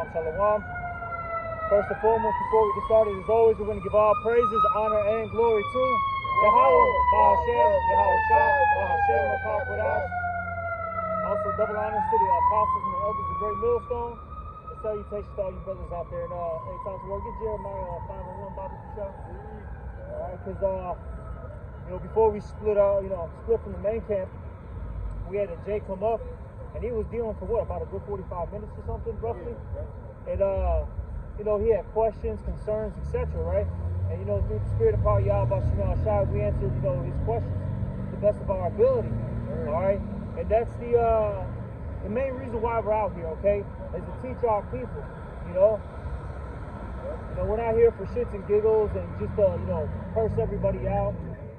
Shalom. First and foremost, before we get started, as always, we're going to give all praises, honor, and glory to Yahweh, Bahashem, Yahweh Shah, Bahashem, Makakwadash. Also, double honors to the apostles and the elders of Great Millstone. And salutations to all you brothers out there. And anytime to work, get Jeremiah 5:1 Bible for show. Alright, because, before we split from the main camp, we had a Jay come up, and he was dealing for what, about a good 45 minutes or something, roughly? And, he had questions, concerns, etc., right? And, through the spirit of power, Yahweh Shai, we answered, his questions to the best of our ability, all right? And that's the main reason why we're out here, okay, is to teach our people, we're not here for shits and giggles and just, curse everybody out,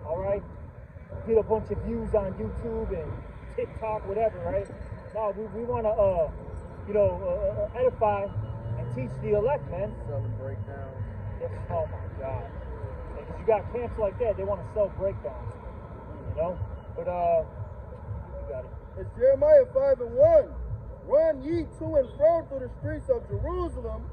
all right? Get a bunch of views on YouTube and TikTok, whatever, right? No, we want to, edify and teach the elect, man. Selling breakdowns. Yes, oh my God. Because you got camps like that, they want to sell breakdowns, But, you got it. It's Jeremiah 5:1. Run ye to and fro through the streets of Jerusalem,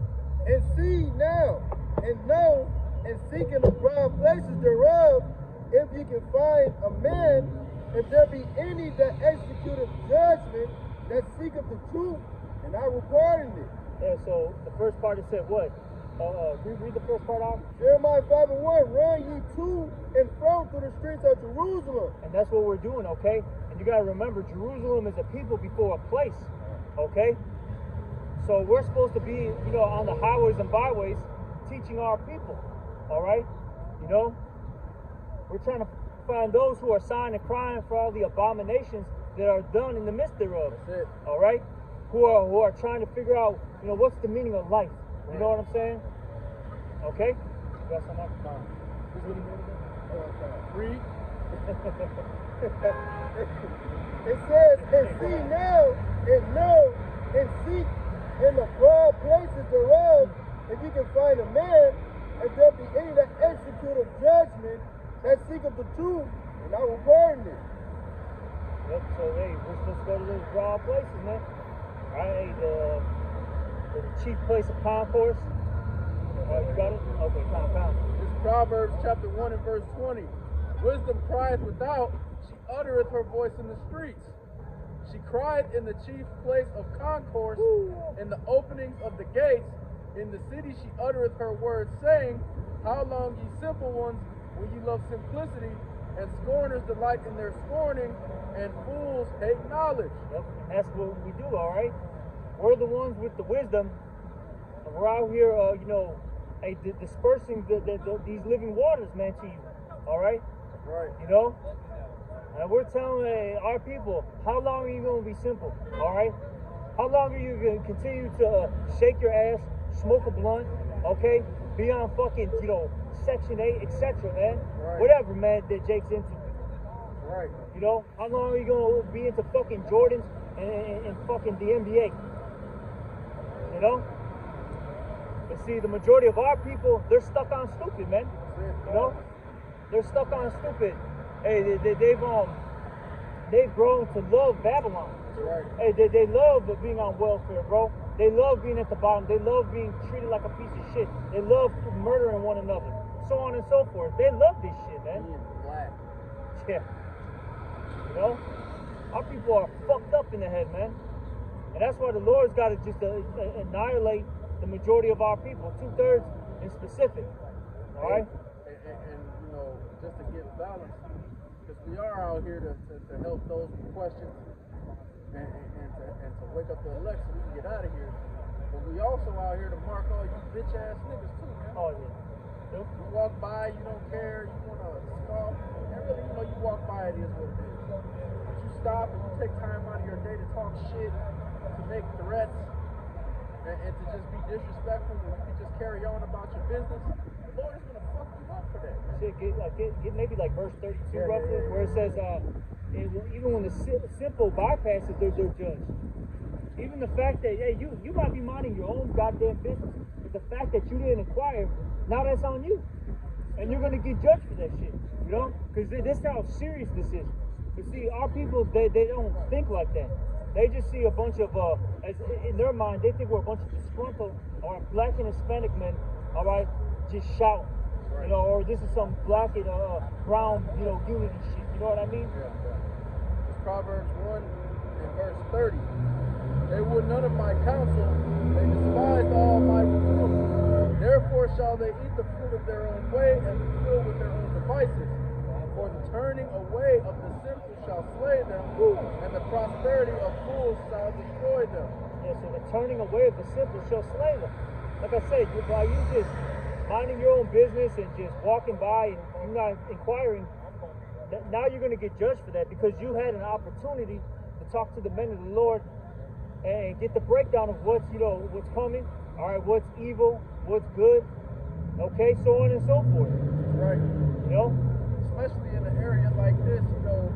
and see now, and know, and seek in the broad places thereof, if ye can find a man, if there be any that executeth judgment, that seeketh the truth, and I will pardon it. Yeah, so the first part it said what? Read the first part out. Jeremiah 5:1, run ye to and fro through the streets of Jerusalem. And that's what we're doing, okay? And you got to remember, Jerusalem is a people before a place, okay? So we're supposed to be, on the highways and byways teaching our people, all right? We're trying to find those who are sighing and crying for all the abominations that are done in the midst thereof, all right? Who are trying to figure out, what's the meaning of life. You know what I'm saying? Okay? You got some extra time. Read. It says, and see now, and know, and seek in the broad places thereof, if you can find a man, if there be any that execute a judgment, that seeketh the truth, and I will pardon it. Yep, so hey, we're supposed to go to those broad places, man. All right, the chief place of concourse. You got it? Okay, pound. This is Proverbs chapter 1 and verse 20. Wisdom crieth without, she uttereth her voice in the streets. She cried in the chief place of concourse, in the openings of the gates. In the city she uttereth her words, saying, how long, ye simple ones, when ye love simplicity, and scorners delight in their scorning, and fools hate knowledge. Yep, that's what we do, all right? We're the ones with the wisdom, and we're out here, dispersing these living waters, man, to you, all right? Right. And we're telling our people, how long are you going to be simple, all right? How long are you going to continue to shake your ass, smoke a blunt, okay? Be on fucking, Section 8, etc., man. Right. Whatever, man, that Jake's into. Right. How long are you going to be into fucking Jordans and fucking the NBA? But see, the majority of our people, they're stuck on stupid, man. They're stuck on stupid. Hey, they've grown to love Babylon. Right. Hey, they love being on welfare, bro. They love being at the bottom. They love being treated like a piece of shit. They love murdering one another, so on and so forth. They love this shit, man. Being black. Yeah. Our people are fucked up in the head, man. And that's why the Lord's got to just annihilate the majority of our people, 2/3 in specific. All right? And just to get balance, because we are out here to help those with questions and to wake up the elect so we can get out of here. But we also out here to mark all you bitch ass niggas too, man. Oh, yeah. Yep. You walk by, you don't care, you want to scoff, and really, you walk by, it is what it is. But you stop and you take time out of your day to talk shit, to make threats, and to just be disrespectful, when you can just carry on about your business, the Lord is going to fuck you up for that. Shit, get maybe like verse 32 roughly, where it says, even when the simple bypasses, they're judged. Even the fact that, hey, you might be minding your own goddamn business, but the fact that you didn't inquire, now that's on you. And you're going to get judged for that shit, Because this is how serious this is. You see, our people, they don't think like that. They just see a bunch of, as in their mind, they think we're a bunch of disgruntled, or black and Hispanic men, all right, just shout, you know, or this is some black and brown, you know, unity shit. You know what I mean? Yeah. It's Proverbs 1 and verse 30. They would none of my counsel, they despised all my reproof. Therefore shall they eat the fruit of their own way and be filled with their own devices. For the turning away of the simple shall slay them, and the prosperity of fools shall destroy them. Yeah, so the turning away of the simple shall slay them. Like I said, by you just minding your own business and just walking by and you're not inquiring, now you're going to get judged for that because you had an opportunity to talk to the men of the Lord and get the breakdown of what's, you know, what's coming, all right, what's evil, what's good, okay, so on and so forth. Right. You know? Especially in an area like this, you know,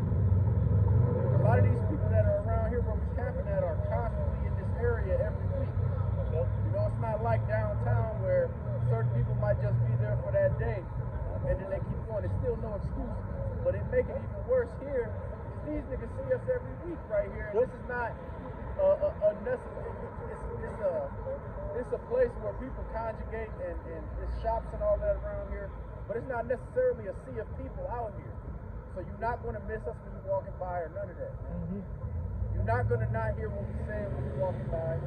a lot of these people that are around here where we're camping at are constantly in this area every week. Yep. You know, it's not like downtown where certain people might just be there for that day and then they keep going. There's still no excuse. But it make it even worse here. These niggas see us every week right here. And this is not a necessary, it's a place where people conjugate and there's shops and all that around here. But it's not necessarily a sea of people out here. So you're not going to miss us when you're walking by or none of that. Mm-hmm. You're not going to not hear what we're saying when you're walking by.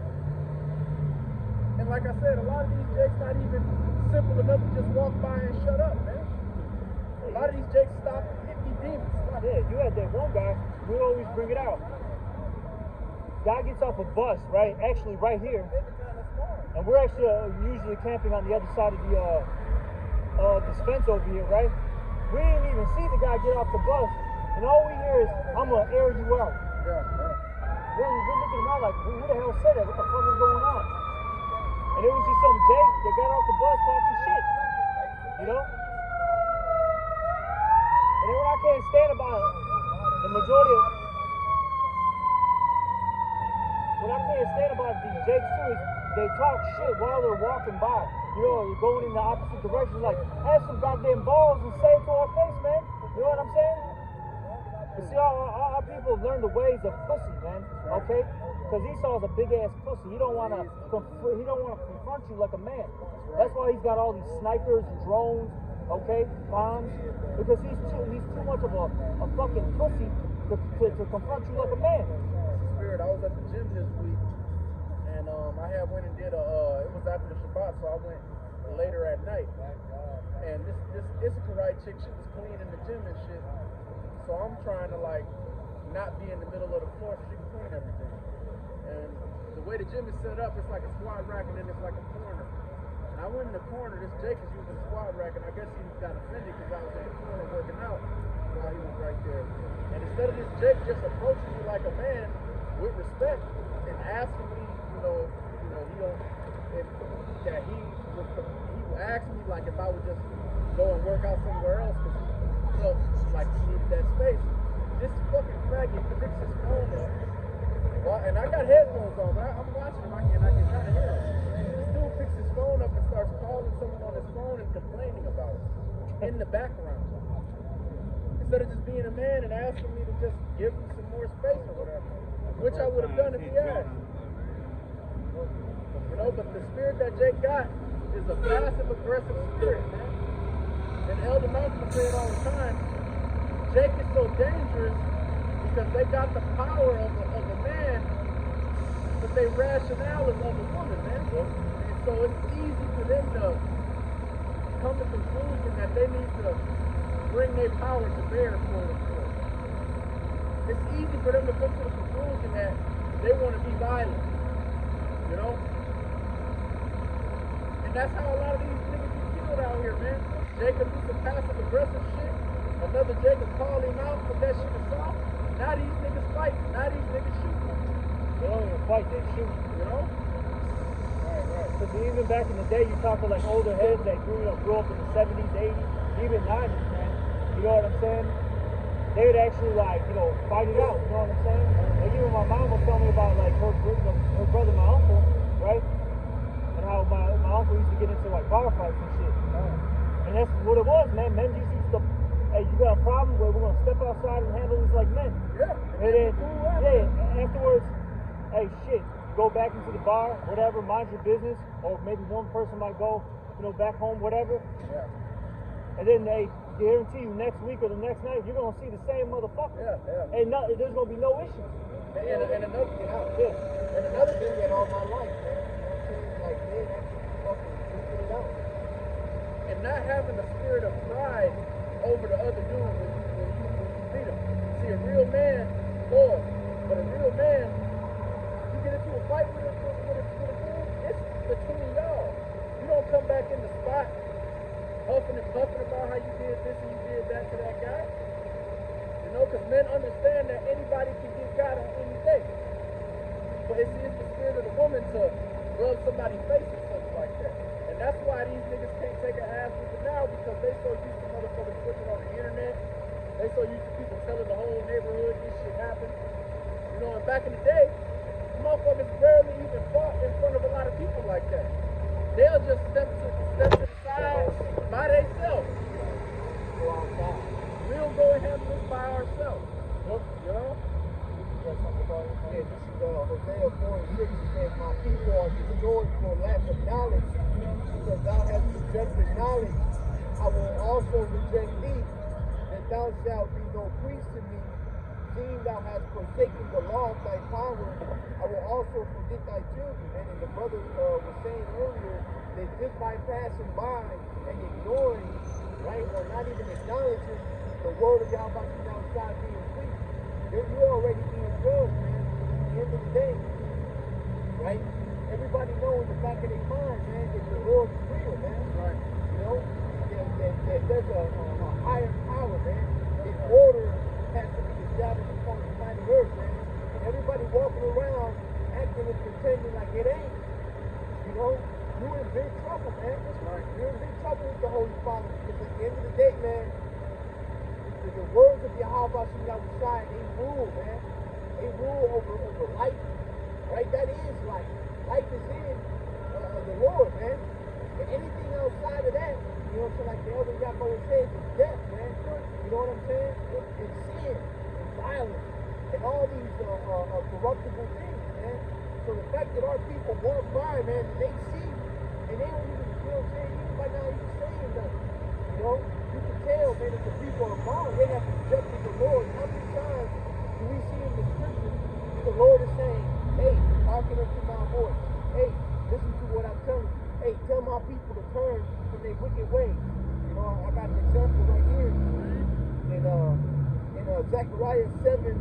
And like I said, a lot of these jakes not even simple enough to just walk by and shut up, man. A lot of these jakes stop and be demons. Yeah, you had that one guy, we always bring it out. Guy gets off a bus, right? Actually, right here. And we're actually usually camping on the other side of this fence over here, right? We didn't even see the guy get off the bus, and all we hear is, I'm gonna air you out. We're looking around like, who the hell said that? What the fuck is going on? And it was just some Jake that got off the bus talking shit, you know? And then what I can't stand about it, the majority of, what I can't stand about these Jakes too is they talk shit while they're walking by. You know, you're going in the opposite direction. Like, have some goddamn balls and say it to our face, man. You know what I'm saying? But see, our people learn the ways of pussy, man. Okay? Because Esau's a big ass pussy. He don't want to confront you like a man. That's why he's got all these snipers and drones, okay, bombs. Because he's too much of a fucking pussy to confront you like a man. Spirit, I was at the gym this week. And I had went and did it was after the Shabbat, so I went later at night. And this Issacharite chick, she was cleaning the gym and shit. So I'm trying to like not be in the middle of the floor so she can clean everything. And the way the gym is set up, it's like a squat rack and then it's like a corner. And I went in the corner, this Jake is using the squat rack, and I guess he got offended because I was in the corner working out while he was right there. And instead of this Jake just approaching me like a man with respect and asking me, he would ask me like if I would just go and work out somewhere else because he felt like he needed that space. This fucking faggot picks his phone up. Well, and I got headphones on, but I'm watching him and I can kind of hear him. This dude picks his phone up and starts calling someone on his phone and complaining about it in the background. Instead of just being a man and asking me to just give him some more space or whatever, which I would have done if he asked. You know, but the spirit that Jake got is a passive-aggressive spirit, man. And Elder Malcolm will say it all the time. Jake is so dangerous because they got the power of a man, but their rationale is of a woman, man. And so it's easy for them to come to the conclusion that they need to bring their power to bear for it. It's easy for them to come to the conclusion that they want to be violent, you know? And that's how a lot of these niggas get killed out here, man. Jacob do some passive aggressive shit. Another Jacob call him out for that shit is soft. Now these niggas fight. Now these niggas shoot. They don't even fight, they shoot. You know? Right. Because even back in the day, you talk to like older heads that grew up in the 70s, 80s, even 90s, man. You know what I'm saying? They would actually like, fight it out. You know what I'm saying? Like even my mom was telling me about like her brother, my uncle, right? And how my uncle used to get into like bar fights and shit. And that's what it was, man. Men just used to, you got a problem, well, we're gonna step outside and handle this like men. Yeah. And then, yeah, afterwards, hey, shit, go back into the bar, whatever, mind your business, or maybe one person might go, back home, whatever. Yeah. And then they guarantee you next week or the next night, you're gonna see the same motherfucker. Yeah. And there's gonna be no issues. And another thing, and another thing in all my life, man, like man, actually fucking figured it out. And not having the spirit of pride over the other dude when you beat him. See, a real man, Lord, but a real man, you get into a fight with a dude, it's between y'all. You don't come back in the spot huffing and puffing about how you did this and you did that to that guy. Because men understand that anybody can get God on any day. But it's the spirit of the woman to rub somebody's face or something like that. And that's why these niggas can't take an ass whipping now, because they so used to motherfuckers putting it on the internet. They so used to people telling the whole neighborhood this shit happened. And back in the day, motherfuckers rarely even fought in front of a lot of people like that. They'll just step to the side by themselves. We'll go and handle this by ourselves. Yeah, this is Hosea 4:6. It says, my people are destroyed for lack of knowledge, because thou hast rejected knowledge. I will also reject thee, that thou shalt be no priest to me. Seeing thou hast forsaken the law of thy power, I will also forget thy children. And the brother was saying earlier that just by passing by and ignoring, right, or not even acknowledging the word of Yahweh outside being preached, then you're already being judged, man. At the end of the day, right? Everybody knows the back of their mind, man, that the Lord is real, man. Right. That there's a higher power, man. The order has to be established upon the planet Earth, man. And everybody walking around acting and pretending like it ain't. You're in big trouble, man. That's right. You're in big trouble with the Holy Father, because at the end of the day, man, the words of Yahweh Shai, they rule, man. They rule over life, right? That is life. Life is in the Lord, man. And anything outside of that, like the elder Yaakov says, is death, man. You know what I'm saying? It's sin, and violence, and all these corruptible things, man. So the fact that our people walk by, man, and they see, and they don't even, even by now even saying nothing, you can tell, man, that the people are gone. They have rejected the Lord. How many times do we see in the scriptures the Lord is saying, hey, hearken unto my voice. Hey, listen to what I'm telling you. Hey, tell my people to turn from their wicked ways. I got an example right here. In Zechariah 7:8,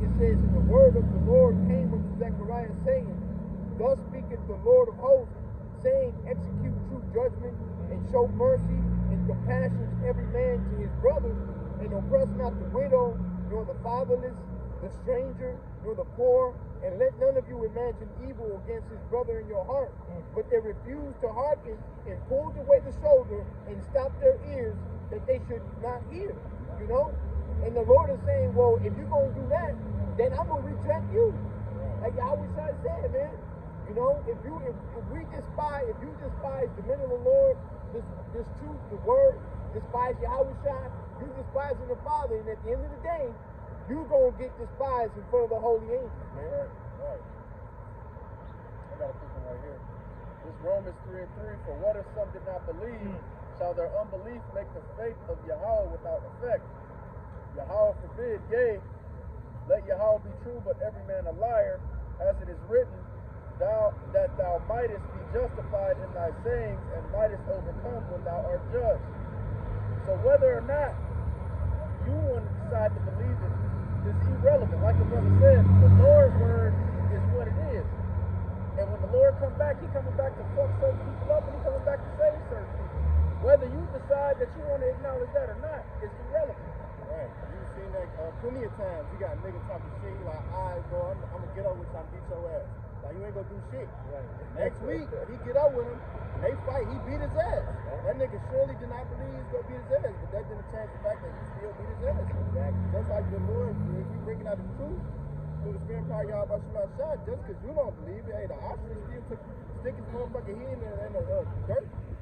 it says, and the word of the Lord came unto Zechariah, saying, thus speaketh the Lord of hosts, saying, execute true judgment, and show mercy and compassion to every man to his brother, and oppress not the widow, nor the fatherless, the stranger, nor the poor, and let none of you imagine evil against his brother in your heart. But they refused to hearken, and pulled away the shoulder, and stopped their ears, that they should not hear. And the Lord is saying, well, if you're going to do that, then I'm going to reject you. Like Yahweh said, man. If you despise the men of the Lord, this truth, the word, despise Yahweh Shai, you despising the Father, and at the end of the day, you're going to get despised in front of the holy angels, man. Right. I got a quick one right here. This Romans 3:3, for what if some did not believe, shall their unbelief make the faith of Yahweh without effect? Yahweh forbid, yea, let Yahweh be true, but every man a liar, as it is written, that thou mightest be justified in thy sayings, and mightest overcome when thou art judged. So whether or not you want to decide to believe it is irrelevant. Like the brother said, the Lord's word is what it is. And when the Lord comes back, He coming back to fuck certain people up, and He coming back to save certain people. Whether you decide that you want to acknowledge that or not is irrelevant. Right. You've seen that plenty of times. You got niggas talking shit, you like, all right, bro, I'm going to get over with you, I'm beat your ass. Like, you ain't going to do shit. Right. Next week, he get up with him, and they fight, he beat his ass. That nigga surely did not believe he was going to beat his ass, but that didn't change the fact that he still beat his ass. Exactly. Just like the Lord, if you bringing out the truth, through the spirit power y'all about you outside, just because you don't believe it, hey, the ostrich still stick his motherfucking head in the dirt.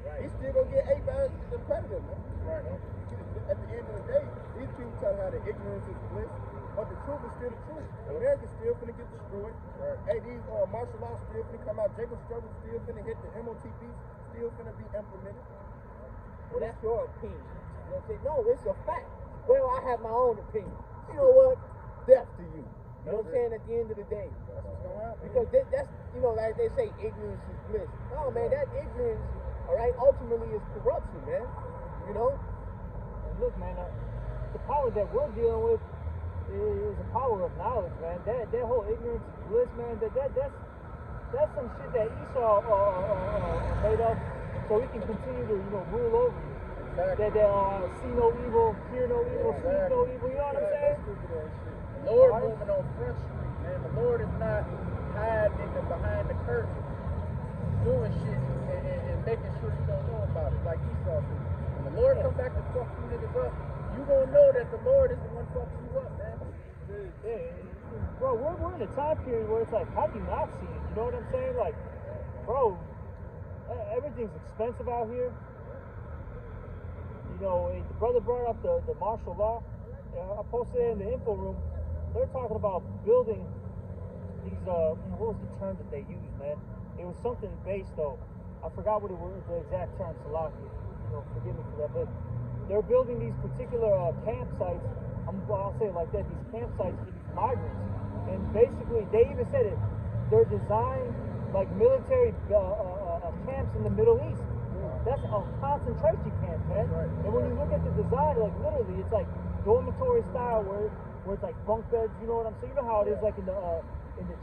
Right. He still going to get ate by the predator, man. Right. At the end of the day, keep telling how the ignorance is bliss, but the truth is still the truth. America's still finna get destroyed. Hey, these martial laws still finna come out. Jacob Struggle still finna hit. The MOTP still finna be implemented. Well, that's your opinion. You know what I'm saying? No, it's a fact. Well, I have my own opinion. You know what? Death to you. You know what I'm saying? At the end of the day. That's what's gonna happen. Because that's, you know, like they say, ignorance is bliss. No, man, that ignorance, all right, ultimately is corruption, man. You know? And look, man, the power that we're dealing with is a power of knowledge, man. That whole ignorance is bliss, man. That's some shit that Esau made up so he can continue to, you know, rule over you. Exactly. That see no evil, hear no evil, speak no evil. You know what I'm saying? The Lord moving on Front Street, man. The Lord is not hiding behind the curtain, doing shit and making sure you don't know about it, like Esau did. When the Lord come back to fuck you niggas up, you gonna know that the Lord is the one fucking you up, man. Yeah, bro, we're in a time period where it's like, how do you not see it? You know what I'm saying? Like, bro, everything's expensive out here. You know, the brother brought up the martial law. I posted it in the info room. They're talking about building these, what was the term that they used, man? It was something based, though. I forgot what it was, the exact term, Salaki. You know, forgive me for that. But they're building these particular campsites. I'll say it like that, these campsites for these migrants. And basically, they even said it, they're designed like military camps in the Middle East. That's a concentration camp, man. Right. And when you look at the design, like literally, it's like dormitory style where it's like bunk beds. You know what I'm saying? You know how it is like in the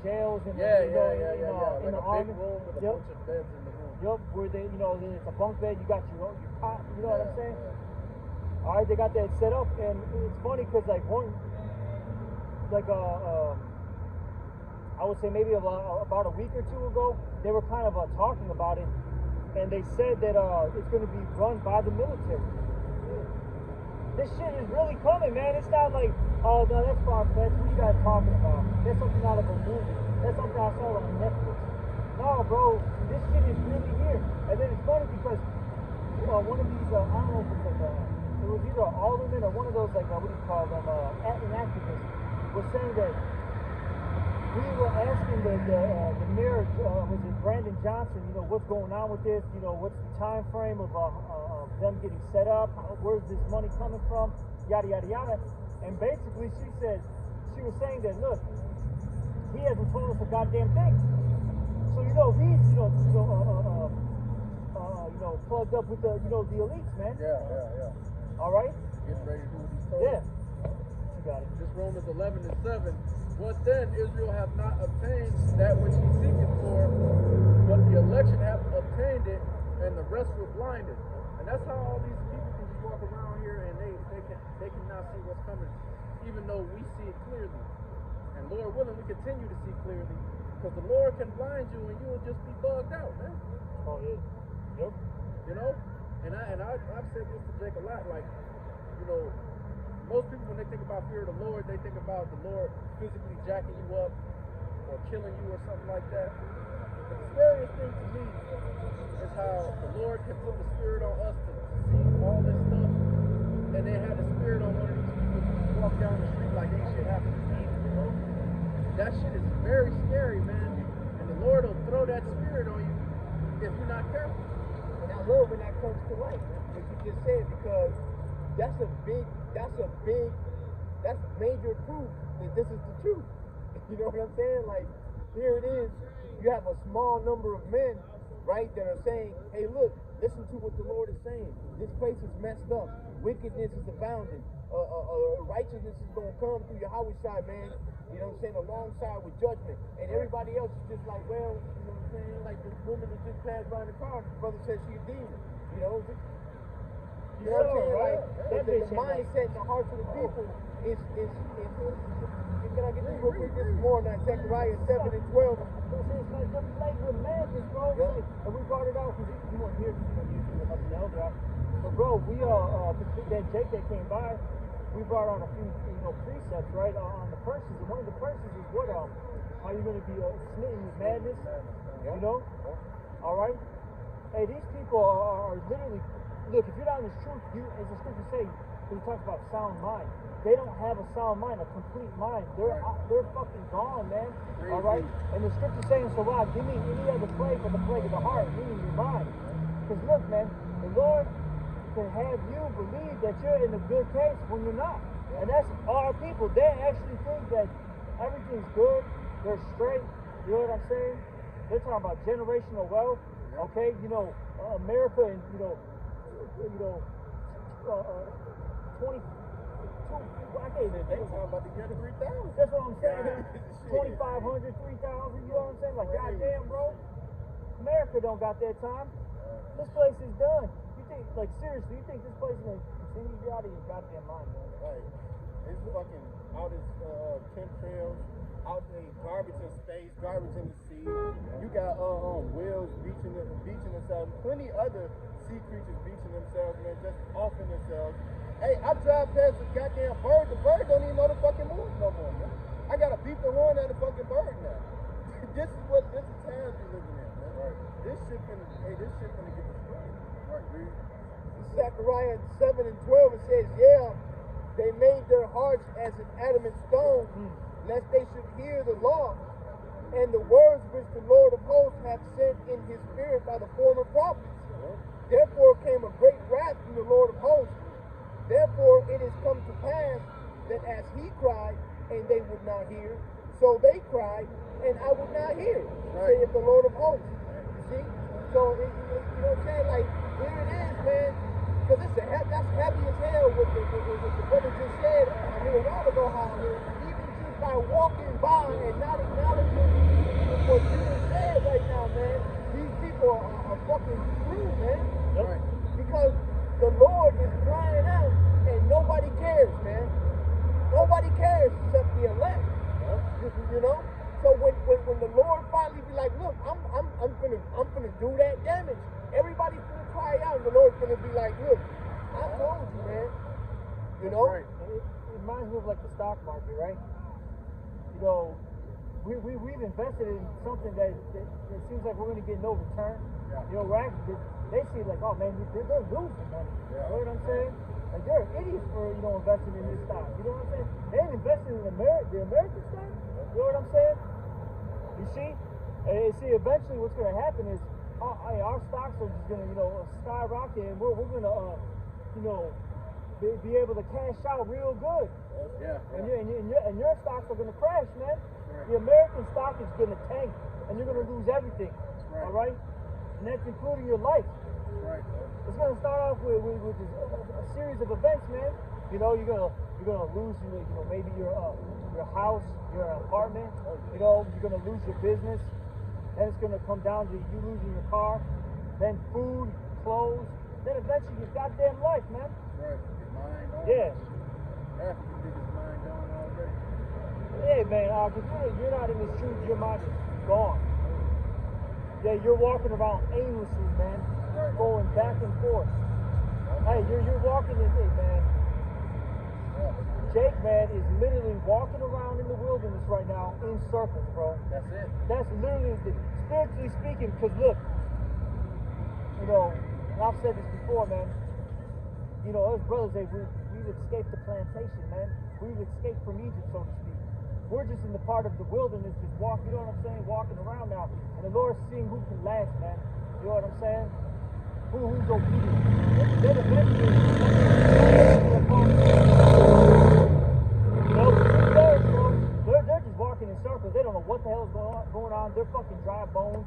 jails and Yeah. in Like the a army. big room with a bunch of beds in the room. Yup, where they, you know, then it's a bunk bed. You got your cot. You know what I'm saying? All right, they got that set up, and it's funny because like I would say maybe about a week or two ago, they were kind of talking about it, and they said that it's going to be run by the military. This shit is really coming, man. It's not like, oh no, that's far-fetched. What you guys talking about? That's something out of a movie. That's something I saw on Netflix. No, bro, this shit is really here. And then it's funny because one of these, I don't know if it's like it was either an alderman or one of those, like, what do you call them, an activist, was saying that we were asking the mayor, was it Brandon Johnson, you know, what's going on with this, you know, what's the time frame of them getting set up, where's this money coming from, yada, yada, yada. And basically she was saying that, look, he hasn't told us a goddamn thing. So, you know, he's, plugged up with the elites, man. Yeah. All right? Getting ready to do what he's told. Yeah. You got it. This Romans 11:7. What then? Israel hath not obtained that which he seeketh for, but the election hath obtained it, and the rest were blinded. And that's how all these people can just walk around here and they cannot see what's coming, even though we see it clearly. And Lord willing, we continue to see clearly, because the Lord can blind you and you will just be bugged out, man. Oh yeah. Yep. You know? And I've said this to Jake a lot, like, you know, most people when they think about fear of the Lord, they think about the Lord physically jacking you up or killing you or something like that. But the scariest thing to me is how the Lord can put the spirit on us to see all this stuff, and then have the spirit on one of these people to walk down the street like ain't shit happening. You know? That shit is very scary, man. And the Lord will throw that spirit on you if you're not careful. And I love when that comes to light, what you just said, because that's major proof that this is the truth. You know what I'm saying? Like, here it is. You have a small number of men, right, that are saying, hey, look, listen to what the Lord is saying. This place is messed up. Wickedness is abounding. Righteousness is going to come through your Yahweh side, man. You know what I'm saying? Alongside with judgment. And everybody else is just like, well, you know what I'm saying? Like this woman that just passed by in the car, the brother said she's a demon. You know? You know what I'm saying? Like, the mindset and the hearts of the people is can I get this real quick? This is more than Zechariah 7 and 12. It's like the language madness, bro. Yeah. And we brought it out because you weren't here because you were up in Elder. But bro, we that Jake that came by, we brought on a few precepts, right, on the curses. And one of the curses is what how you're gonna be smitten with madness, you know? All right. Hey, these people are literally look, if you're not in this truth, you, as the scripture say, when he talks about sound mind, they don't have a sound mind, a complete mind. They're fucking gone, man. Crazy. All right? And the scripture saying, so wow, give me any other plague but the plague of the heart, meaning your mind. Because look, man, the Lord can have you believe that you're in a good case when you're not. And that's our people. They actually think that everything's good, they're straight. You know what I'm saying? They're talking about generational wealth. Okay, you know, America and 22. I can't even. They talking about to get 3,000. That's what I'm saying. 2,500, 3,000. You know what I'm saying? Like, goddamn, bro. America don't got that time. This place is done. You think, like, seriously, you think this place is gonna continue? You're out of your goddamn mind, man. Right. It's fucking out as chemtrails, out in garbage in space, garbage in the sea. You got whales beaching themselves, plenty other sea creatures beaching themselves, man, just offing themselves. Hey, I drive past this goddamn bird. The bird don't even know the fucking move no more, man. I gotta beat the horn at the fucking bird now. This is times we living in, man. Right. This shit finna get destroyed. Right, dude. Zechariah 7:12 it says, yeah, they made their hearts as an adamant stone, lest they should hear the law and the words which the Lord of hosts hath sent in his spirit by the former prophets. Therefore came a great wrath from the Lord of hosts. Therefore it is come to pass that as he cried, and they would not hear, so they cried, and I would not hear, saith the Lord of hosts. You see? So, you know what I'm saying? Like, here it is, man. Because that's heavy as hell what the brother just said a little while ago, how even just by walking by and not acknowledging what you just said right now, man, these people are fucking screwed, man. Right. Because the Lord is crying out and nobody cares, man. Nobody cares except the elect. You know? So when the Lord finally be like, look, I'm gonna do that damage. Everybody's gonna cry out, and the Lord's gonna be like, look, I told you, man. You know? Right. It reminds me of like the stock market, right? You know, we've invested in something that it seems like we're gonna get no return. Yeah. You know, right? They see like, oh man, they're losing money. Yeah. You know what I'm saying? Like they're idiots for investing in this stock. You know what I'm saying? They ain't investing in the American stock. You know what I'm saying? You see? And see, eventually what's going to happen is our stocks are just going to, skyrocket, and we're going to, be able to cash out real good. Yeah. And your stocks are going to crash, man. Right. The American stock is going to tank, and you're going to lose everything. Right. All right? And that's including your life. Right. It's going to start off with a series of events, man. You know, you're gonna lose, maybe your house, your apartment. You know, you're gonna lose your business. Then it's gonna come down to you losing your car. Then food, clothes. Then eventually your goddamn life, man. Right. Your mind on. Yeah. That's the biggest mind on already. Yeah, man. Because you're not in this truth. Your mind is gone. Yeah, you're walking around aimlessly, man. Right. Going back and forth. Hey, you're walking in it, man. Jake, man, is literally walking around in the wilderness right now in circles, bro. That's it. That's literally, spiritually speaking, because look, and I've said this before, man. Us brothers, we've escaped the plantation, man. We've escaped from Egypt, so to speak. We're just in the part of the wilderness, just walking, you know what I'm saying, walking around now. And the Lord's seeing who can last, man. You know what I'm saying? Who's obedient. Then eventually, they're just walking in circles. They don't know what the hell is going on. They're fucking dry bones.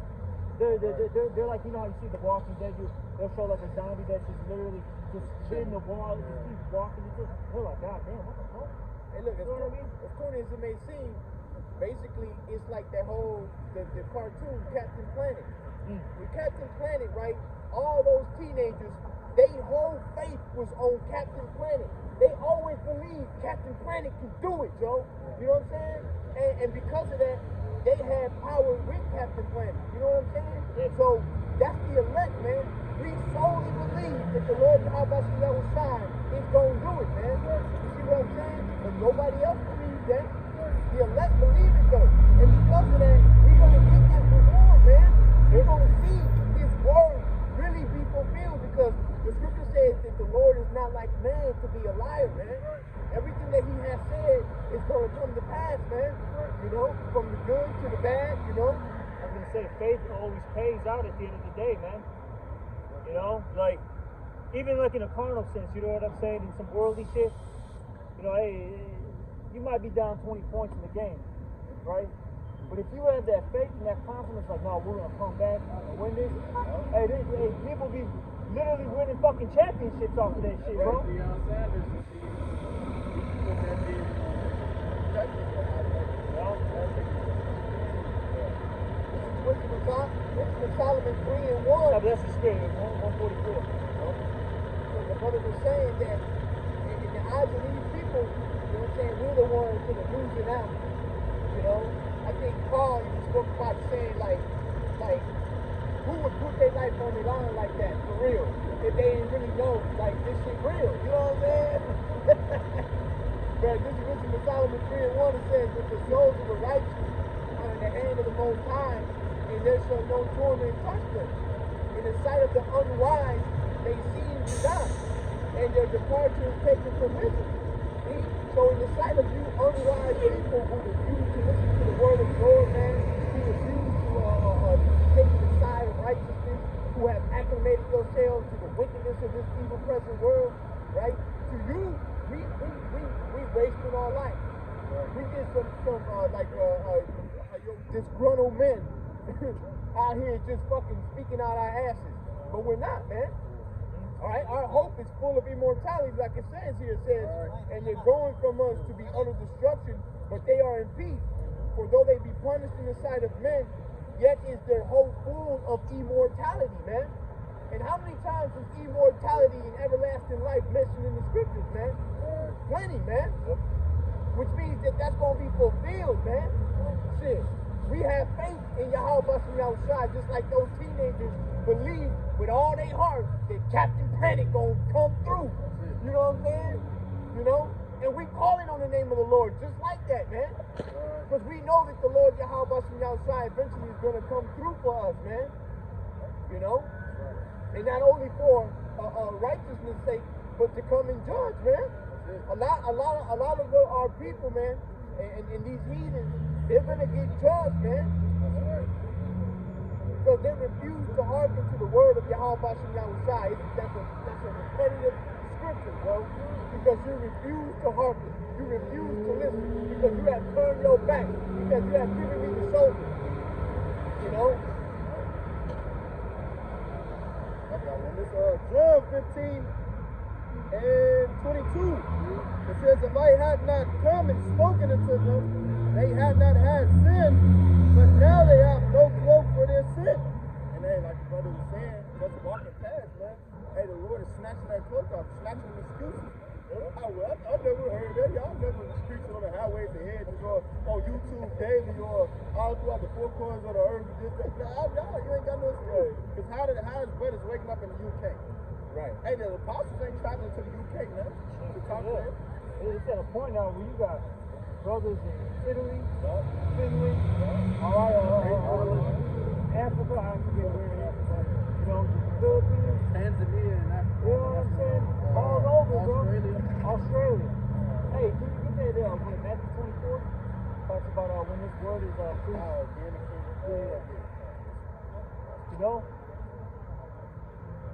They're like, you know how you see The Walking Dead? They'll show like a zombie that's just literally just hitting the wall, just keeps walking. They're like, God damn, what the fuck? Hey, look, You know what I mean? as corny as it may seem, basically it's like that whole the cartoon Captain Planet. With Captain Planet, right? All those teenagers, their whole faith was on Captain Planet. They always believed Captain Planet could do it, Joe. You know what I'm saying? And because of that, they had power with Captain Planet. You know what I'm saying? Yeah. So that's the elect, man. We solely believe that the Lord Yahawashi that was signed is going to do it, man. You see what I'm saying? But nobody else believes that. The elect believe it, though. And because of that, we're going to get this reward, man. We're going to see his word really be fulfilled, because the scripture says not like man to be a liar, man. Everything that he has said is going to come to pass, man. You know, from the good to the bad, you know. I was gonna say faith always pays out at the end of the day, man. You know, like even like in a carnal sense, you know what I'm saying, in some worldly shit. You know, hey, you might be down 20 points in the game, right? But if you have that faith and that confidence, like, no, we're gonna come back and win this. Hey, people be literally winning fucking championships off of that shit, bro. Deion Sanders, you see, he put that in Wisdom of Solomon 3 and 1. No, but that's the spirit, 144. The brother was saying that in the eyes of these people, you know what I'm saying, we're the ones that are losing out. You know? I think Paul even spoke about saying like who would put their life on the line like that, for real, if they didn't really know, like, this shit real, you know what I'm saying? But this is Wisdom of Solomon 3 and 1, it says, that the souls of the righteous are in the hand of the Most High, and there shall no torment touch them. In the sight of the unwise, they seem to die, and their departure is taken from wisdom. So in the sight of you unwise people who refuse to listen to the word of the Lord, man, who refuse to take the side of righteousness, who have acclimated yourselves to the wickedness of this evil present world, right? To you, we wasted our life. We did some disgruntled men out here just fucking speaking out our asses. But we're not, man. All right, our hope is full of immortality, like it says here. It says, and they're going from us to be utter destruction, but they are in peace. For though they be punished in the sight of men, yet is their hope full of immortality, man. And how many times is immortality and everlasting life mentioned in the scriptures, man? Plenty, man. Which means that that's going to be fulfilled, man. Shit. We have faith in Yahweh outside, just like those teenagers believe with all their heart that Captain Panic gonna come through. You know what I'm saying? You know? And we calling on the name of the Lord just like that, man. Because we know that the Lord Yahweh outside eventually is gonna come through for us, man. You know? And not only for righteousness' sake, but to come and judge, man. A lot of our people, man, and these heathens, they're gonna get judged, man. Because they refuse to hearken to the word of Yahweh Yahushua. That's a repetitive scripture, bro. Because you refuse to hearken. You refuse to listen. Because you have turned your back. Because you have given me the shoulder. You know? And this John 15 and 22. It says, if I had not come and spoken unto them, they had not had sin, but now they have no cloak for their sin. And hey, like the brother was saying, just walking past, man, hey, the Lord is snatching that cloak off, snatching the excuses. I've never heard that. Y'all never preaching on the highways and hedges or on YouTube daily or all throughout the four corners of the earth. No, you ain't got no excuse. Because how is brothers waking up in the UK? Right. Hey, the apostles ain't traveling to the UK, man, to talk to them. It's at a point now where you got brothers in Italy, Finland, Africa, I forget where it is, but, you know, the Philippines, Tanzania and Africa. you know what I'm saying? All over, bro. Australia. Australia. Hey, can you get that, Matthew 24? Talks about when this word is preached. You know?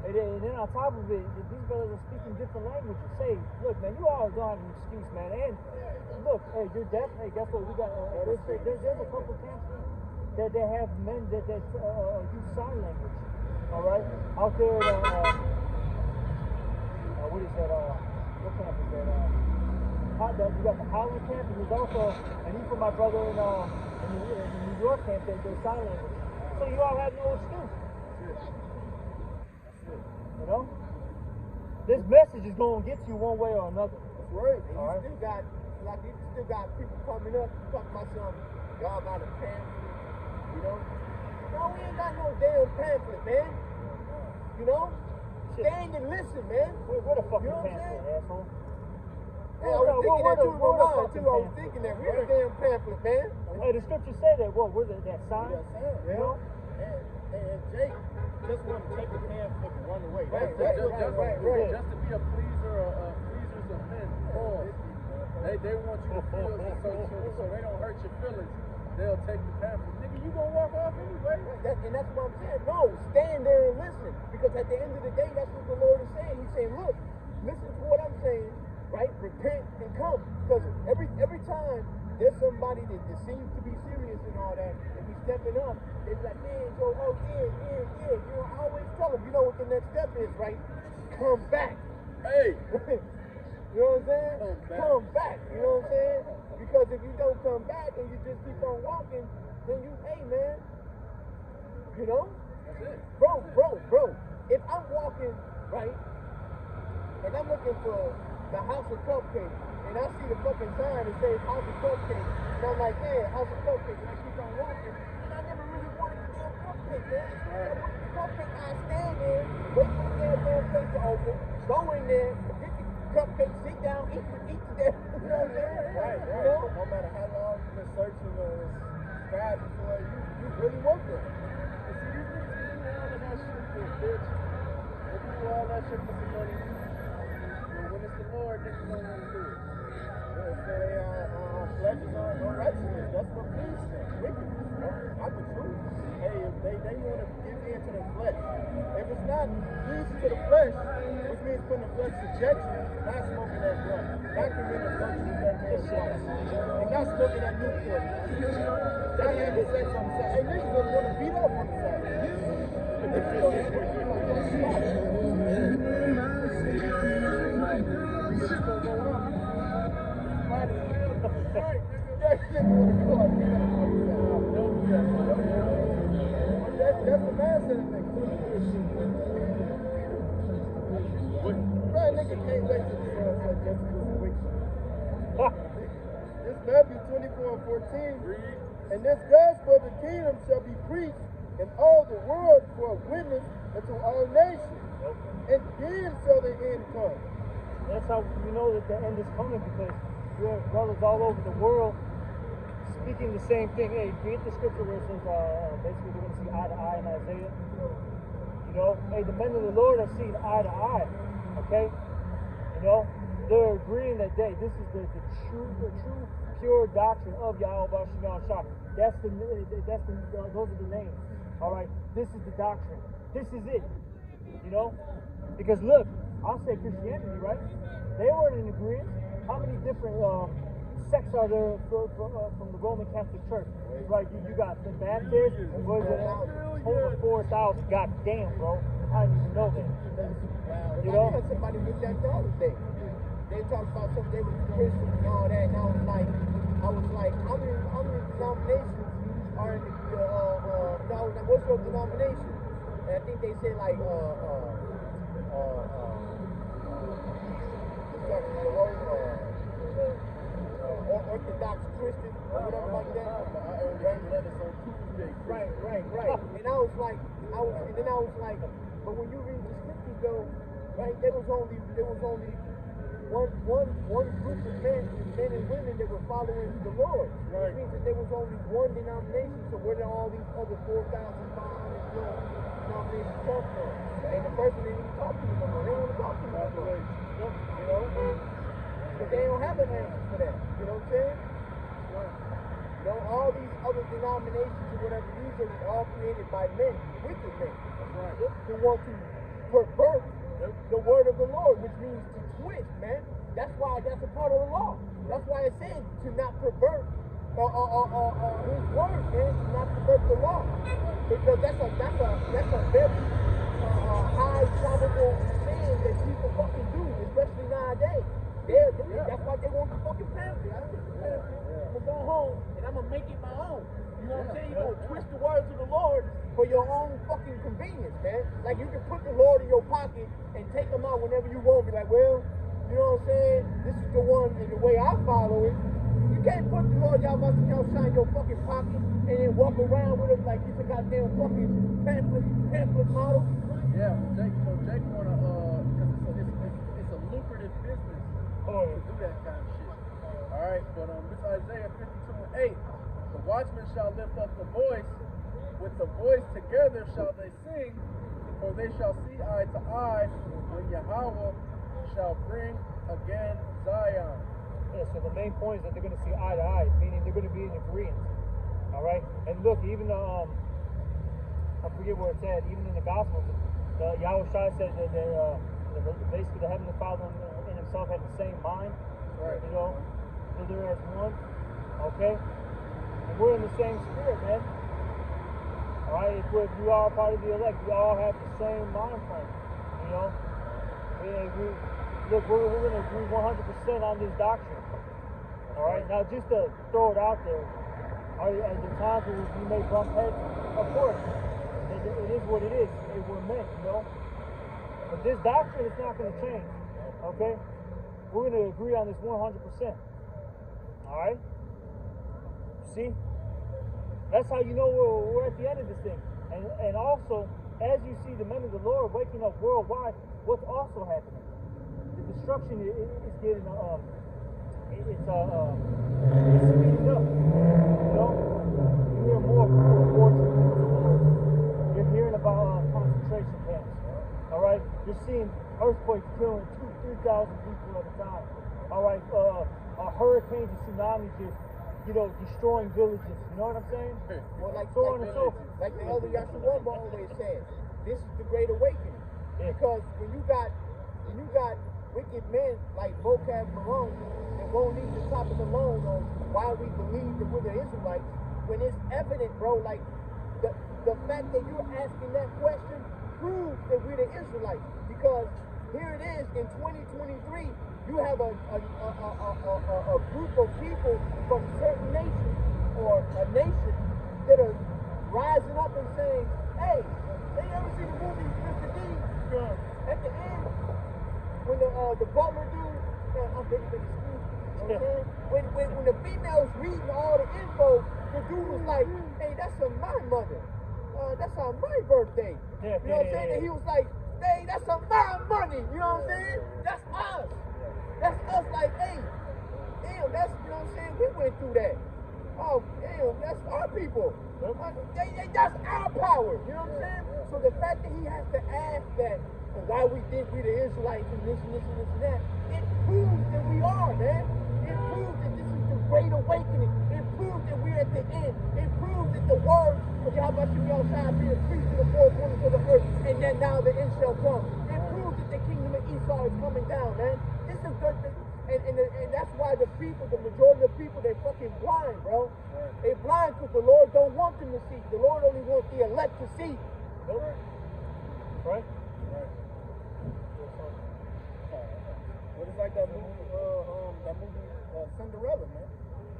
And then on top of it, these brothers are speaking different languages. Say, look, man, you all don't have an excuse, man. And look, hey, you're deaf. Hey, guess what? We got there's a couple camps that they have men that use sign language. All right, out there at what is that? What camp is that? You got the Holland camp, and there's also, and he's from my brother in the New York camp that does sign language. So you all have no excuse. You know? This message is going to get you one way or another. That's right. And you still got people coming up talking about something. Y'all got a pamphlet, you know? No, we ain't got no damn pamphlet, man. You know? Stand and listen, man. What a fucking you know pamphlet, asshole. Hey, I was thinking that too in my mind, too. I was thinking that. We're a damn pamphlet, man. Hey, the scriptures say that. What was it? That sign? Yeah. You know? Yeah. and Jake just want to take the pamphlet and run away. Right, That's Just what to be a pleaser of men. Pause. They want you to feel so they don't hurt your feelings. They'll take the pamphlet. Nigga, you gonna walk off anyway. And that's what I'm saying. No, stand there and listen. Because at the end of the day, that's what the Lord is saying. He's saying, look, listen to what I'm saying, right? Repent and come. Because every time there's somebody that seems to be serious and all that, and he's stepping up, they're like, man, Joe, oh, yeah. You know, I always tell them, you know what the next step is, right? Come back. Hey. You know what I'm saying? Come back. You know what I'm saying? Because if you don't come back and you just keep on walking, then hey man, you know? That's it. Bro. If I'm walking, right, and I'm looking for the House of Cupcakes, and I see the fucking sign that says House of Cupcakes, and I'm like, yeah, House of Cupcakes, and I keep on walking, and I never really wanted the damn cupcake, man. Right. Cupcake, I stand there, wait for the damn place to open, go in there, get the cupcake, sit down, eat the damn, you know what I'm saying? Right. You know? No matter how long you've been searching or striving for it, you really want that. And see, these niggas do all of that shit for a bitch. They do all that shit for some money. But when it's the Lord, niggas don't want to do it. They say pleasures are righteousness. That's what pleases them. Wickedness. Not the truth. Hey, if they want to give in to the flesh. If it's not pleasing to the flesh, which means putting the flesh to subjection, not smoking that blunt, not committing adultery with that man's wife, and not smoking that Newport, not having sex on the side. Hey, niggas don't want to beat up on the side. But they feel this way. That's the mindset of niggas. Right, nigga can't wait till the sun sets just to do some wicked shit. This Matthew 24:14. And this gospel of the kingdom shall be preached in all the world for a witness unto all nations. And then shall the end come. That's how we know that the end is coming, because we have brothers all over the world speaking the same thing. Hey, read the scripture where it says basically we're going to see eye to eye in Isaiah. You know, hey, the men of the Lord are seeing eye to eye. Okay, you know, they're agreeing that this is the true pure doctrine of Yahweh Shalom Shah. Those are the names. All right, this is the doctrine. This is it. You know, because look, I'll say Christianity, right? They weren't in agreement. How many different sects are there from the Roman Catholic Church? Right, you got the Baptists, what is it? Over 4,000. God damn, bro. I didn't even know that. You know? I had somebody with that the other day. They talked about something, they were Christians and all that, and I was like, how many denominations are in the, what's your denomination? And I think they said like, Orthodox Christian or whatever like that. Right. And I was like, but when you read the scriptures though, right, there was only one group of men and women that were following the Lord. Right. Which means that there was only one denomination. So where did all these other 4,500 denominations come from? And the person didn't even talk to them anymore. They don't want to talk to them anymore. You know? But they don't have an answer for that. You know what I'm saying? You know, all these other denominations or whatever, these are all created by men, wicked men, who want to pervert the word of the Lord, which means to twist, man. That's why that's a part of the law. That's why it says to not pervert his word, man, to not pervert the law. Because that's a very high probable thing that people fucking do, especially nowadays. That's why they want the fucking pamphlet. I'm gonna go home and I'm gonna make it my own. You know what I'm saying? You're gonna twist the words of the Lord for your own fucking convenience, man. Like you can put the Lord in your pocket and take him out whenever you want. Be like, well, you know what I'm saying? This is the one and the way I follow it. You can't put the Lord Yahweh shine in your fucking pocket and then walk around with it like it's a goddamn fucking pamphlet model. Yeah, Jake wanna because it's a lucrative business to do that kind of shit. Alright, but this Isaiah 52:8. The watchman shall lift up the voice With the voice together shall they sing, for they shall see eye to eye when Yahweh shall bring again Zion. Yeah, so the main point is that they're going to see eye to eye, meaning they're going to be in agreement. All right? And look, even I forget where it's at, even in the Gospels, Yahweh Shai said that basically the Heavenly Father and himself had the same mind. Right. You know, so they're as one. Okay? And we're in the same spirit, man. All right? If we are part of the elect, we all have the same mind frame. You know? Look, we're going to agree 100% on this doctrine. All right? Now, just to throw it out there, are there times where we may bump heads? Of course. It is what it is. We're men, you know? But this doctrine is not going to change. Okay? We're going to agree on this 100%. All right? See? That's how you know we're at the end of this thing. And also, as you see the men of the Lord waking up worldwide, what's also happening? The destruction is getting it's speeding up. You know, you hear more reports of the Lord. You're hearing about concentration camps. All right, you're seeing earthquakes killing 2,000-3,000 people at a time. All right, hurricanes and tsunamis just destroying villages. You know what I'm saying? Well, like so on and so forth. Like the elder Yahshua always says, this is the great awakening. Yeah. Because when you got wicked men like Vocab Malone and won't need to top it alone on why we believe that we're the Israelites, when it's evident, bro, like the fact that you're asking that question proves that we're the Israelites. Because here it is in 2023, you have a group of people from certain nations or a nation that are rising up and saying, hey, they ever see the movie Mr. D? At the end, when the butler dude, I'm big for the school. You know what I'm saying? When the female's reading all the info, the dude was like, hey, that's on my mother. That's on my birthday. You know what I'm saying? And he was like, hey, that's on my money. You know what I'm saying? That's us. That's us, like, hey, damn, that's, you know what I'm saying? We went through that. Oh, damn, that's our people. That's our power. You know what I'm saying? So the fact that he has to ask that, why we think we the Israelites and this and this and this and that, it proves that we are, man. It proves that this is the great awakening. It proves that we're at the end. It proves that the word of Yahweh Shai being preached to the four corners of the earth, and then now the end shall come. It proves that the kingdom of Esau is coming down, man. This is good. And that's why the people, the majority of the people, they fucking blind, bro. They blind because the Lord don't want them to see. The Lord only wants the elect to see. Nope. Right? But it's like that movie Cinderella, man.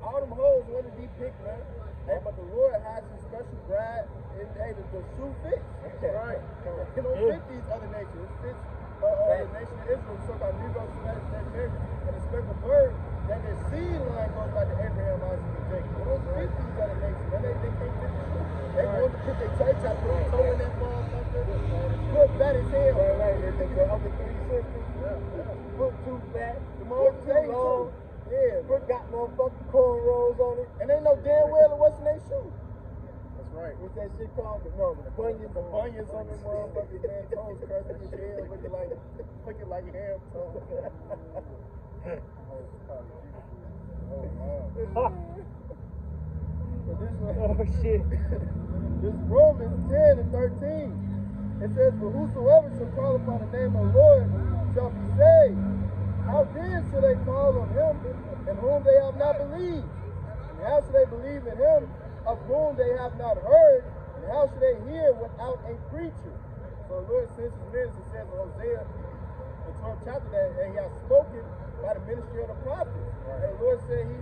All them hoes want to be picked, man. Hey, but the Lord has a special bride, and hey, the shoe fits. Right. It don't fit these other nations. It fits the nation of Israel. So by Negroes, that Mary, and the speckled bird, that their seed line goes by to Abraham, Isaac, and Jacob. It don't fit these other nations, man. They can't fit the shoe. They want to put their church out, put a toe in that motherfucker. Foot fat as hell. Right. They think they're other 3 sisters. Foot too fat. The more too long. Yeah, foot got motherfucking cornrows on it. And they know damn well it wasn't their shoe. That's right. What's that shit called? The bunions on them motherfuckers, man. Toes crushed in his head, looking like ham toes. Oh shit. This Romans 10 and 13. It says, for whosoever shall call upon the name of the Lord shall be saved. How then shall they call on him in whom they have not believed? And how shall they believe in him of whom they have not heard? And how shall they hear without a preacher? So the Lord sends his minister, says in Hosea, the 12th chapter, that he has spoken by the ministry of the prophets. And the Lord said he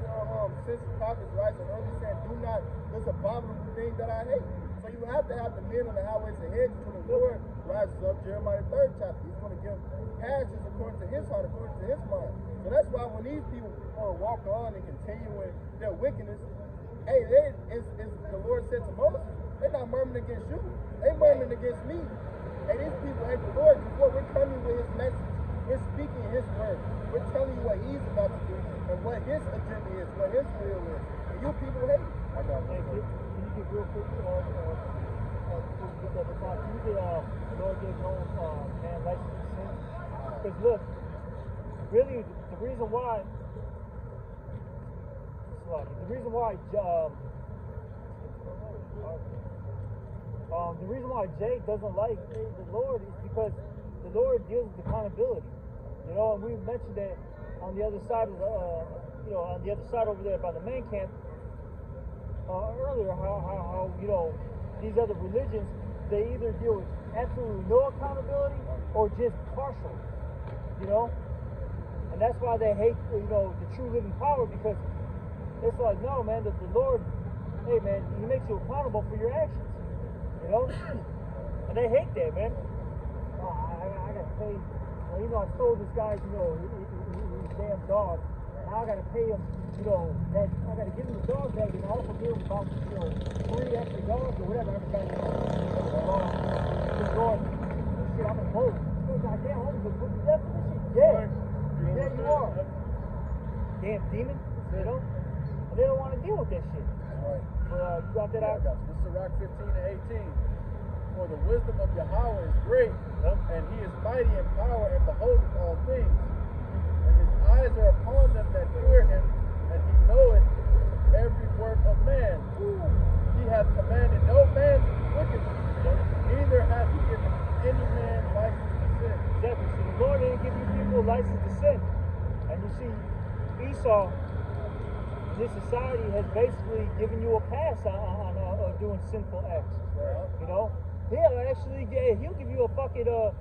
sends the prophets right and early saying, do not this abominable thing that I hate. So you have to have the men on the highways and hedges when the Lord rises up. Jeremiah 3rd chapter. He's going to give passages according to his heart, according to his mind. So that's why when these people want to walk on and continue in their wickedness, hey, the Lord said to Moses, they're not murmuring against you. They're murmuring against me. And these people hate the Lord because we're coming with his message. We're speaking his word. We're telling you what he's about to do and what his agenda is, what his will is. And you people hate it. Thank you. get real quick, before we get that time. You get, the Lord gave no man license to sin. Because look, really, the reason why, Jake doesn't like the Lord is because the Lord deals with accountability. You know, and we mentioned that on the other side of the, on the other side over there by the main camp earlier, how these other religions, they either deal with absolutely no accountability or just partial. You know, and that's why they hate the true living power, because it's like, no, man, the Lord, hey man, He makes you accountable for your actions. You know, and they hate that, man. I gotta pay. I stole this guy's, his damn dog. Now I gotta pay him, that I gotta give him the dog bag and also give him about, 3 extra dogs or whatever. Everybody, Lord, shit, I'm a boat. Goddamn, I'm gonna put to death for this shit. Yeah, yeah, you are. Damn demon, and they don't want to deal with that shit. Right. But you got that out? This is Sirach 15:18. For the wisdom of Yahweh is great, and He is mighty in power and beholdeth all things. And His eyes are upon them that fear Him, and He knoweth every work of man. He hath commanded no man's wickedness, neither hath He given any man license to sin. Exactly. So the Lord didn't give you people license to sin. And you see, Esau, this society has basically given you a pass on doing sinful acts. Right. He'll give you a fucking a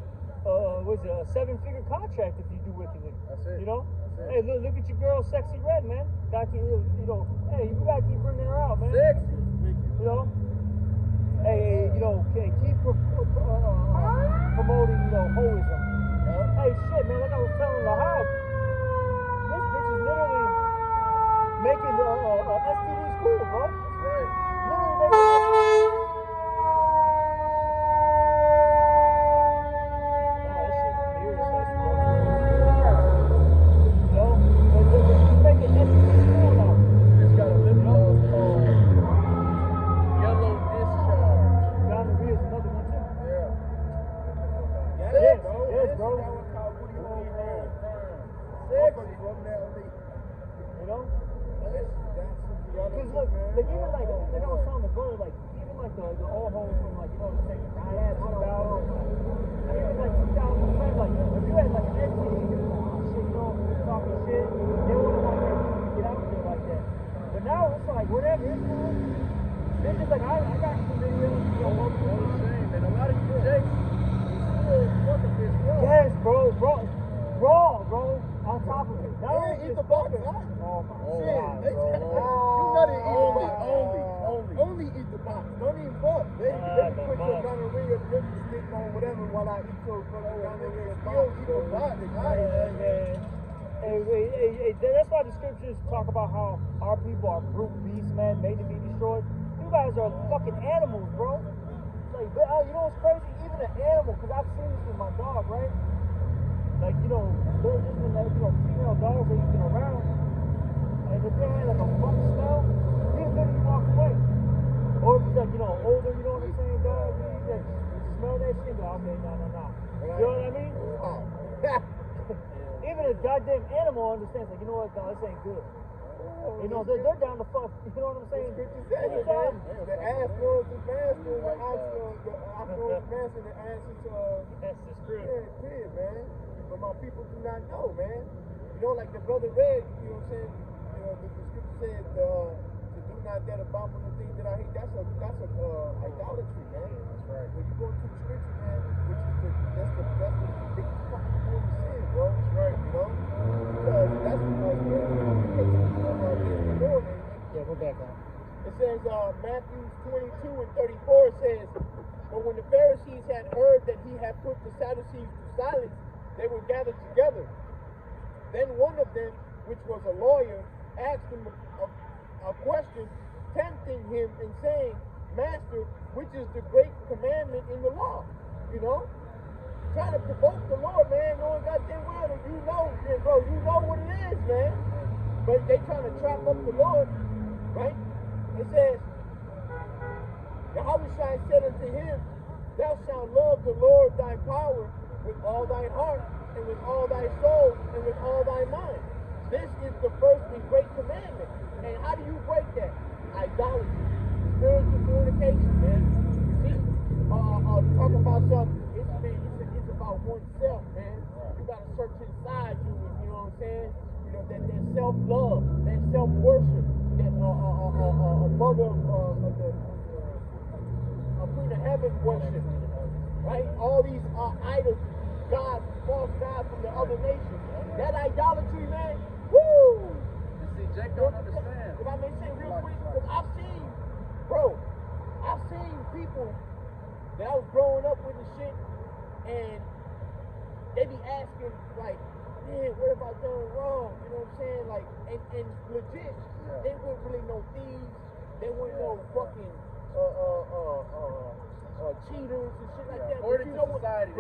7-figure contract if you do wickedly. That's it. You know? That's it. Hey, look at your girl, Sexy Red, man. Gotta keep, hey, you gotta keep bringing her out, man. Sexy. You know? Hey, keep promoting, hoism. Hey, shit, man, like I was telling Lahab, this bitch is literally making STDs cool, bro. That's right. Literally making that's why the scriptures talk about how our people are brute beasts, man, made to be destroyed. You guys are fucking animals, bro. Like, you know what's crazy? Even an animal, because I've seen this with my dog, right? Like, there's just been, female dogs that you've been around, and if they had, like, a fuck smell, he literally walks away. Or if it's, like, older, you know what I'm saying, dog? He's like, you smell that shit? Like, okay, no. You know what I mean? Even a goddamn animal understands, like, you know what, dog, this ain't good. They're down to fuck, you know what I'm saying? Anytime. The ass knows the master, the ass knows the master, the ass is, that's the script. Yeah, clear, man. But my people do not know, man. Like the brother read, you know what I'm saying? The scripture said, to do not that abominable thing that I hate, that's a idolatry, man. That's right. When you go to the scripture, man, that's the biggest fucking form of sin, bro. That's right. Because that's Yeah, we're back on. It says, Matthew 22:34 says, but when the Pharisees had heard that he had put the Sadducees to silence, they were gathered together. Then one of them, which was a lawyer, asked him a question, tempting him and saying, Master, which is the great commandment in the law? Trying to provoke the Lord, man, knowing goddamn well that you know what it is, man. But they trying to trap up the Lord, right? It says, Yahushua said unto him, thou shalt love the Lord thy power with all thy heart, and with all thy soul, and with all thy mind. This is the first and great commandment. And how do you break that? Idolatry. Spiritual fornication, man. See, talk about something, it's about oneself, man. You gotta search inside you, you know what I'm saying? You know, that self-love, that self-worship, that mother of Queen of Heaven worship, right? All these idols, gods, false gods from the other nations. That idolatry, man, woo! You see, Jake don't understand. If I may say real quick, because I've seen people that I was growing up with and shit, and they be asking, like, man, what have I done wrong? You know what I'm saying? Like, and legit, they weren't really no thieves. They weren't no fucking cheaters and shit like that. But you know what? But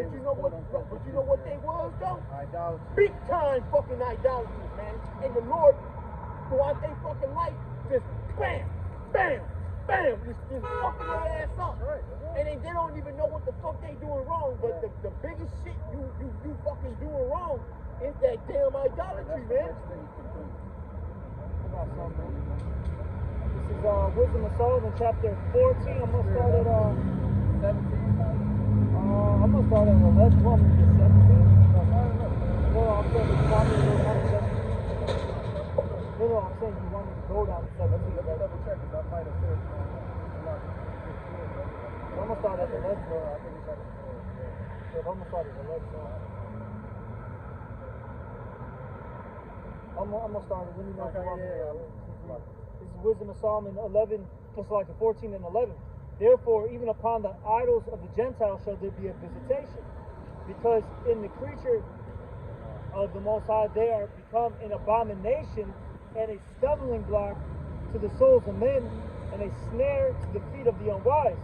you know what they was though? Idolatry. Big time fucking idolatry, man. And the Lord, throughout their fucking life, just bam, bam, bam, just fucking their ass up. Right. And they don't even know what the fuck they doing wrong. But the biggest shit you fucking doing wrong is that damn idolatry, man. This is Wisdom of Solomon, chapter 14. I'm gonna start at 17. I'm gonna start at 11. You want me to get 17? No, I'm saying you want me to go down to 17. No, I'm saying you want me to go down to 17. Let me double check because I might have said I'm gonna start at 11. I think it's like I'm gonna start at 11. I'm gonna start it. Let me know if you want me to. This is Wisdom of Solomon 11, just like 14 and 11. Therefore, even upon the idols of the Gentiles shall there be a visitation, because in the creature of the Most High they are become an abomination and a stumbling block to the souls of men, and a snare to the feet of the unwise.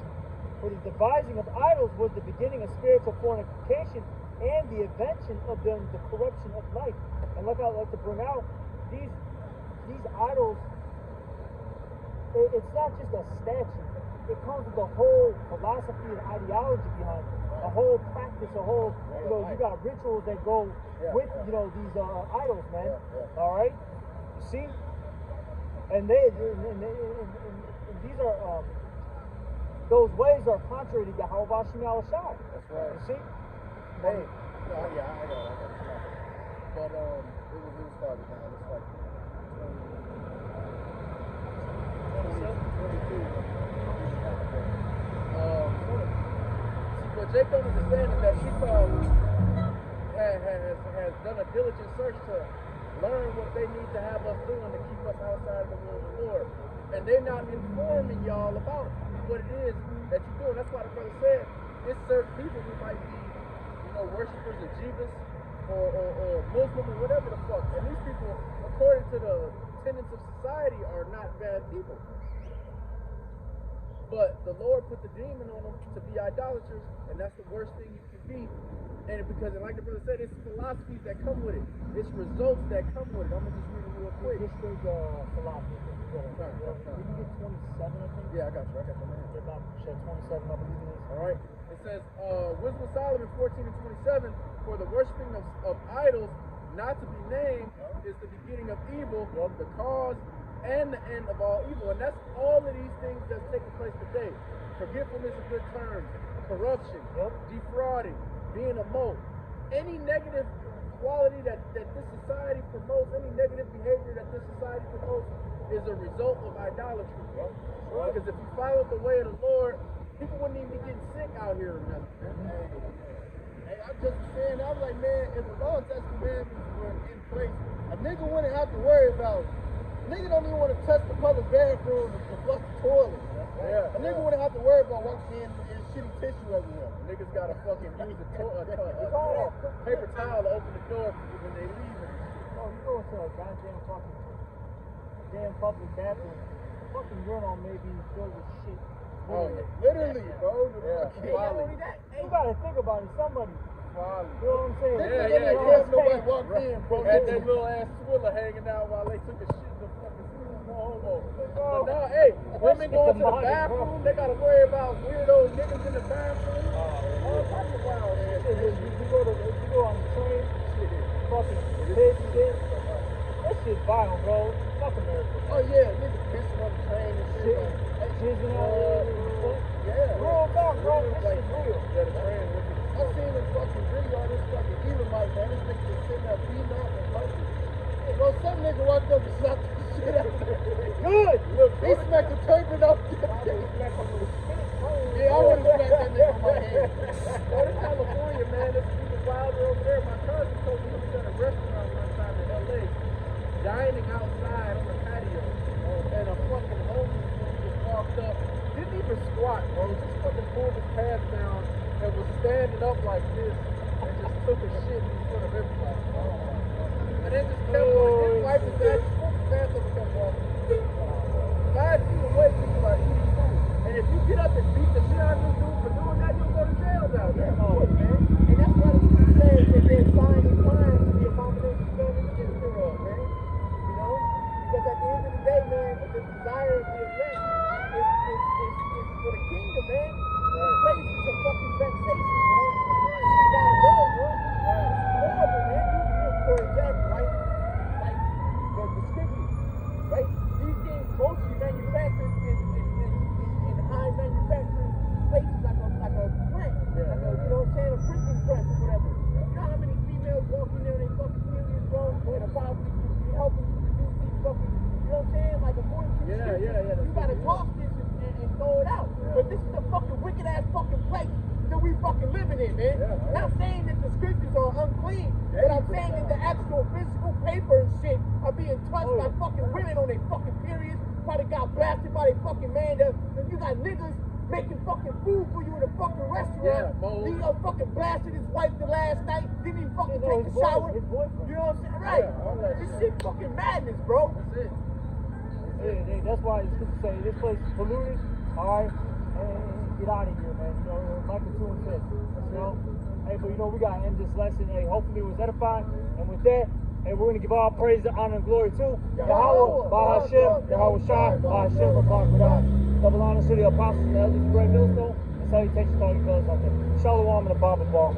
For the devising of idols was the beginning of spiritual fornication, and the invention of them the corruption of life. And like I like to bring out, these idols, it's not just a statue. It comes with a whole philosophy and ideology behind it. A whole practice, you got rituals that go with, these idols, man. All right? You see? And these are, those ways are contrary to Yahweh Shem Yahushua. That's right. You see? Hey. I got it. But it was started now. It's like 22. What Jake don't understand is that Esau has done a diligent search to learn what they need to have us doing to keep us outside of the will of the Lord. And they're not informing y'all about what it is that you're doing. That's why the brother said it's certain people who might be, worshipers of Jesus or Muslim or whatever the fuck. And these people, according to the tenets of society, are not bad people. But the Lord put the demon on them to be idolaters, and that's the worst thing you can be. And because, like the brother said, it's philosophies that come with it. It's results that come with it. I'm going to just read it real quick. This is philosophy. Did you get 27, I think? Yeah, I got you. Get about 27, I believe it is. All right. It says, Wisdom of Solomon 14 and 27, for the worshiping of idols not to be named is the beginning of evil, the cause and the end of all evil. And that's all of these things that's taking place today. Forgetfulness of good terms, corruption, defrauding, being a mote. Any negative quality that this society promotes, any negative behavior that this society promotes is a result of idolatry. Because if you follow the way of the Lord, people wouldn't even be getting sick out here or nothing. Hey, I'm just saying, I was like, man, if the Lord's commandments were in place, a nigga wouldn't have to worry about. Nigga don't even want to touch the public bathroom to flush the toilet. A nigga wouldn't have to worry about walking in and shitty tissue everywhere. Niggas gotta fucking use a paper towel to open the door when they leave. Oh, you go into a goddamn damn public bathroom. The fucking urinal may be filled with shit. Literally, bro. You gotta think about it. Somebody. You know what I'm saying? Nobody walked in, bro. Had that little ass swiller hanging out while they took a shit in the fucking homo. But no, hey, women going to the bathroom, they gotta worry about weirdo niggas in the bathroom. All types of wild shit. You go on the train, fucking piss shit. That shit's violent, bro. Fuck America. Oh yeah, niggas pissing on the train and shit. Shit. Jizzing out there. Yeah. Real talk, bro. This Like, shit's real. yeah, the train with me. I seen this fucking video on this fucking Elamite, man. This nigga just sitting there beating off and punching. Bro, some nigga walked up and slapped the shit out of him. Good. Look, he smacked the turban up. Yeah, I would have smacked that nigga on my head. Well, in California, man, it's even wilder over there. My cousin told me he was at a restaurant one time in LA, dining outside on the patio, and a fucking homeless dude just walked up, didn't even squat, bro, just fucking pulled his pants down and was standing up like this and just took a shit in front of everybody. And then just kept walking. His wife is that, he pulled his pants up and kept walking. 5 feet away, people are eating food. And if you get up and beat the shit out of this dude for doing that, you'll go to jail down there. Oh, man. And that's why the people say that they're signing crime to the abomination done in Israel, man. You know? Because at the end of the day, man, the desire of the elect is for the kingdom, man. This place is a fucking vexation, bro. You gotta go, bro. It's horrible, man. For example, right? Like the scriptures, right? These things mostly manufactured in high manufacturing places like a plant, like a, you know what I'm saying, a printing press or whatever. You know how many females walk in there and they fucking periods, bro, and are probably helping to produce these fucking, you know what I'm saying, like according to the scriptures, you gotta talk this and throw it out. But this is the fucking wicked ass fucking place that we fucking living in, man. Not saying that the scriptures are unclean, but I'm saying that the actual physical paper and shit are being touched by fucking women on their fucking periods. Probably got blasted by their fucking man. Then you got niggas making fucking food for you in a fucking restaurant. He fucking blasted his wife the last night. Didn't even fucking take a shower. His boyfriend. You know what I'm saying? Right. This shit fucking madness, bro. That's it. That's why it's good to say this place is polluted. Alright. And get out of here, man. You know, Michael 2 and 6. You know? Hey, but you know, we gotta end this lesson. Hey, hopefully it was edifying. And with that, hey, we're gonna give all praise, honor, and glory to Yahweh, Bahashem, Yahweh Shai, Bahashem, Barak. Double honor to the apostles and elders of Great Millstone, and salutations to all you fellas out there. Shalom and a Baba Bar.